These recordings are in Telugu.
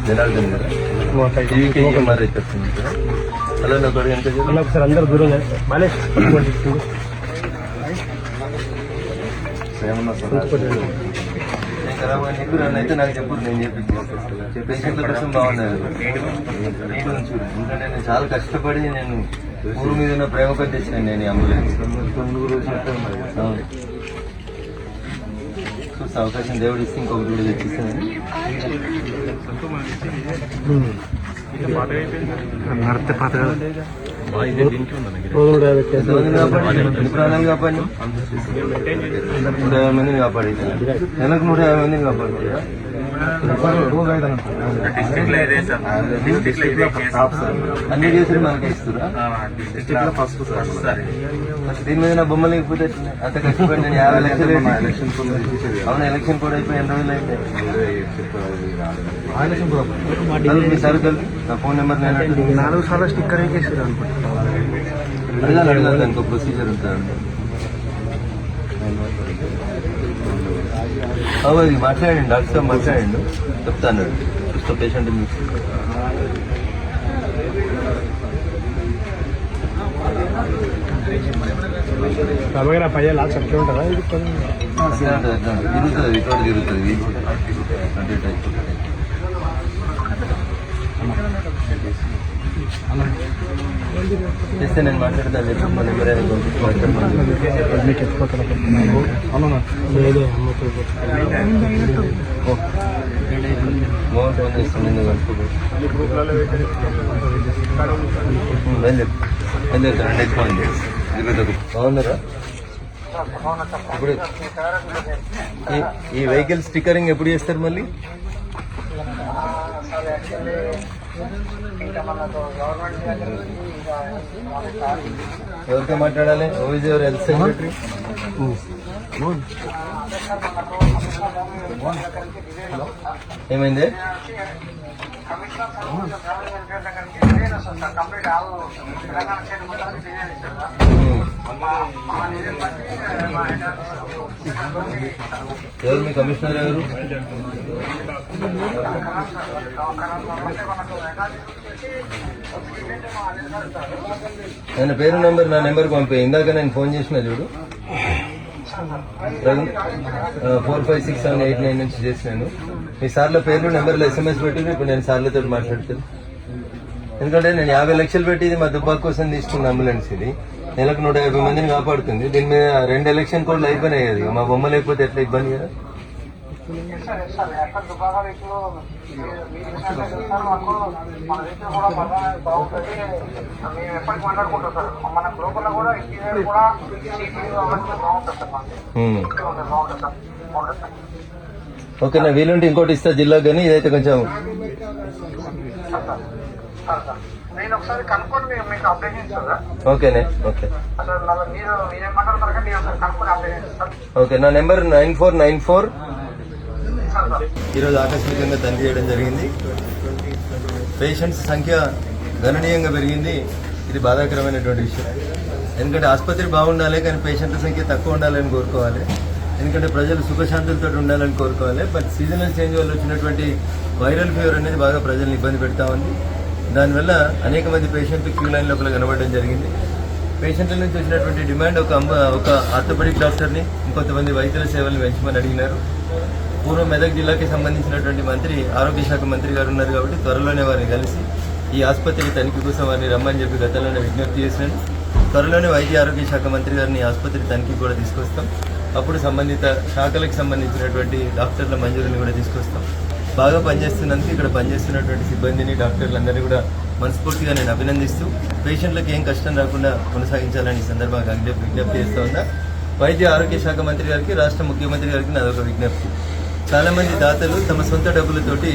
జనార్దన్ గారు టీవీకి ఎంఆర్ఐ చెప్తుంది సార్. అలా నాకు ఎంత సార్ అందరు దూరం ఏమన్నా ఖరాబ్ అయితే నాకు చెప్పు, నేను చెప్పి పేషెంట్ల కోసం బాగున్నాయి. ఎందుకంటే నేను చాలా కష్టపడి నేను ఊరు మీద ఉన్న ప్రేమ కొద్ది తెచ్చినాను నేను ఈ అంబులెన్స్. చూస్తే అవకాశం దేవుడు ఇస్తే ఇంకొకటి కూడా తెచ్చిస్తాను. ఎన్ని ప్రాణాలు కాపాడి 150 మందిని కాపాడి నెలకు 150 మందిని కాపాడుతుంది. అన్ని చేసి మనకి ఇస్తురా ఫస్ట్ దీని మీద నా బొమ్మ లేకపోతే అంత కష్టపడి నేను 50 లక్షలు అవును. ఎలక్షన్ కూడా అయిపోయి ఎన్ని రోజులు అయితే మీ సరుకులు నా ఫోన్ నెంబర్ నేను 4 సార్లు స్టిక్కర్ అడగాలి దానికి ప్రొసీజర్ ఉంటుంది. అది మాట్లాడండి, డాక్టర్ మాట్లాడండి, చెప్తాను చూస్తా పేషెంట్. పయ్యేలా చెప్తూ ఉంటారా? తిరుగుతుంది ఇక్కడ తిరుగుతుంది చేస్తే నేను మాట్లాడతాను. మోహన్ ఫోన్ చేస్తుంది బయలుదేరుతాను. ఫోన్ చేసి బాగున్నారా? ఇప్పుడు ఈ వెహికల్ స్టిక్కరింగ్ ఎప్పుడు చేస్తారు మళ్ళీ? ఎవరితో మాట్లాడాలి? ఎవరు హెల్త్ సెక్రటరీ? ఏమైంది? ఎవరు మీ కమిషనర్ ఎవరు? ఆయన పేరు నెంబర్ నా నెంబర్కి పంపే. ఇందాక నేను ఫోన్ చేసిన చూడు 456789 నుంచి చేసినాను. మీ సార్ల పేర్లు నెంబర్లో SMS పెట్టి ఇప్పుడు నేను సార్లతో మాట్లాడుతాను. ఎందుకంటే నేను 50 లక్షలు పెట్టి ఇది మా దుబ్బాక కోసం తీసుకున్న అంబులెన్స్. ఇది నెలకు 150 మందిని కాపాడుతుంది. దీని మీద 2 ఎలక్షన్ కోడ్లు అయిపోయినాయి కదా. మా బొమ్మ లేకపోతే ఎట్లా ఇబ్బంది కదా. ఓకేనా? వీలుంటే ఇంకోటి ఇస్తా జిల్లాకు, కానీ ఇదైతే కొంచెం ఓకేనే. Okay okay. నా నెంబర్ 9494. ఈరోజు ఆకస్మికంగా తనిఖీ చేయడం జరిగింది. పేషెంట్స్ సంఖ్య గణనీయంగా పెరిగింది. ఇది బాధాకరమైనటువంటి విషయం. ఎందుకంటే ఆసుపత్రి బాగుండాలి, కానీ పేషెంట్ల సంఖ్య తక్కువ ఉండాలని కోరుకోవాలి. ఎందుకంటే ప్రజలు సుఖశాంతులతో ఉండాలని కోరుకోవాలి. బట్ సీజనల్ చేంజ్ వల్ల వచ్చినటువంటి వైరల్ ఫీవర్ అనేది బాగా ప్రజల్ని ఇబ్బంది పెడతా ఉంది. దానివల్ల అనేక మంది పేషెంట్లు క్యూ లైన్ లోపల కనబడడం జరిగింది. పేషెంట్ల నుంచి వచ్చినటువంటి డిమాండ్ ఒక ఆర్థోపెడిక్ డాక్టర్ని, ఇంకొంతమంది వైద్యుల సేవలను పెంచమని అడిగినారు. పూర్వం మెదక్ జిల్లాకి సంబంధించినటువంటి మంత్రి, ఆరోగ్య శాఖ మంత్రి గారు ఉన్నారు కాబట్టి త్వరలోనే వారిని కలిసి ఈ ఆసుపత్రి తనిఖీ కోసం వారిని రమ్మని చెప్పి గతంలోనే విజ్ఞప్తి చేసినాను. త్వరలోనే వైద్య ఆరోగ్య శాఖ మంత్రి గారిని ఆసుపత్రి తనిఖీ కూడా తీసుకొస్తాం. అప్పుడు సంబంధిత శాఖలకు సంబంధించినటువంటి డాక్టర్ల మంజూరిని కూడా తీసుకొస్తాం. బాగా పనిచేస్తున్నందుకు ఇక్కడ పనిచేస్తున్నటువంటి సిబ్బందిని, డాక్టర్లందరినీ కూడా మనస్ఫూర్తిగా నేను అభినందిస్తూ పేషెంట్లకు ఏం కష్టం రాకుండా కొనసాగించాలని సందర్భంగా విజ్ఞప్తి చేస్తూ ఉన్నా. వైద్య ఆరోగ్య శాఖ మంత్రి గారికి, రాష్ట్ర ముఖ్యమంత్రి గారికి నాదొక విజ్ఞప్తి. చాలా మంది దాతలు తమ సొంత డబ్బులతోటి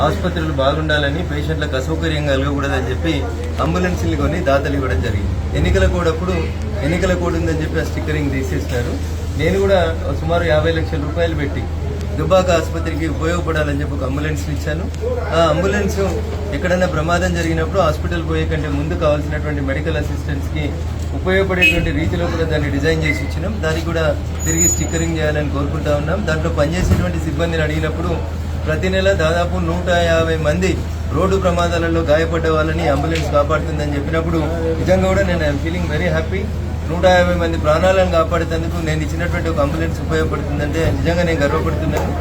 ఆసుపత్రులు బాగుండాలని, పేషెంట్లకు అసౌకర్యం కలగకూడదని చెప్పి అంబులెన్స్లు కొని దాతలు ఇవ్వడం జరిగింది. ఎన్నికల కోడ్ అప్పుడు ఎన్నికల కోడ్ ఉందని చెప్పి ఆ స్టిక్కరింగ్ తీసేసినారు. నేను కూడా సుమారు 50 లక్షల రూపాయలు పెట్టి దుబ్బాక ఆసుపత్రికి ఉపయోగపడాలని చెప్పి ఒక అంబులెన్స్ ఇచ్చాను. ఆ అంబులెన్స్ ఎక్కడైనా ప్రమాదం జరిగినప్పుడు హాస్పిటల్ పోయే కంటే ముందు కావాల్సినటువంటి మెడికల్ అసిస్టెన్స్ కి ఉపయోగపడేటువంటి రీతిలో కూడా దాన్ని డిజైన్ చేసి ఇచ్చినాం. దానికి కూడా తిరిగి స్టిక్కరింగ్ చేయాలని కోరుకుంటా ఉన్నాం. దాంట్లో పనిచేసేటువంటి సిబ్బందిని అడిగినప్పుడు ప్రతి నెల దాదాపు 150 మంది రోడ్డు ప్రమాదాలలో గాయపడ్డ వాళ్ళని అంబులెన్స్ కాపాడుతుందని చెప్పినప్పుడు నిజంగా కూడా నేను ఐఎమ్ ఫీలింగ్ వెరీ హ్యాపీ. 150 మంది ప్రాణాలను కాపాడేందుకు నేను ఇచ్చినటువంటి ఒక అంబులెన్స్ ఉపయోగపడుతుందంటే నిజంగా నేను గర్వపడుతున్నాను.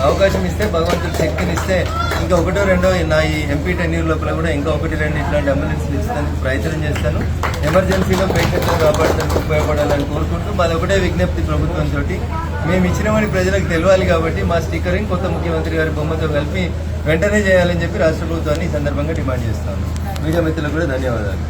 అవకాశం ఇస్తే భగవంతుడు శక్తిని ఇస్తే ఇంకా ఒకటో రెండో నా ఈ ఎంపీ టెన్యూర్ లోపల కూడా ఇంకా 1-2 ఇట్లాంటి అంబులెన్స్లు ఇచ్చేందుకు ప్రయత్నం చేస్తాను. ఎమర్జెన్సీలో పేషెంట్లను కాపాడడానికి ఉపయోగపడాలని కోరుకుంటూ మాది ఒకటే విజ్ఞప్తి ప్రభుత్వంతో, మేము ఇచ్చినవని ప్రజలకు తెలియాలి కాబట్టి మా స్టిక్కరింగ్ కొత్త ముఖ్యమంత్రి గారి బొమ్మతో కలిపి వెంటనే చేయాలని చెప్పి రాష్ట్ర ప్రభుత్వాన్ని ఈ సందర్భంగా డిమాండ్ చేస్తాను. మీడియా మిత్రులకు కూడా ధన్యవాదాలు.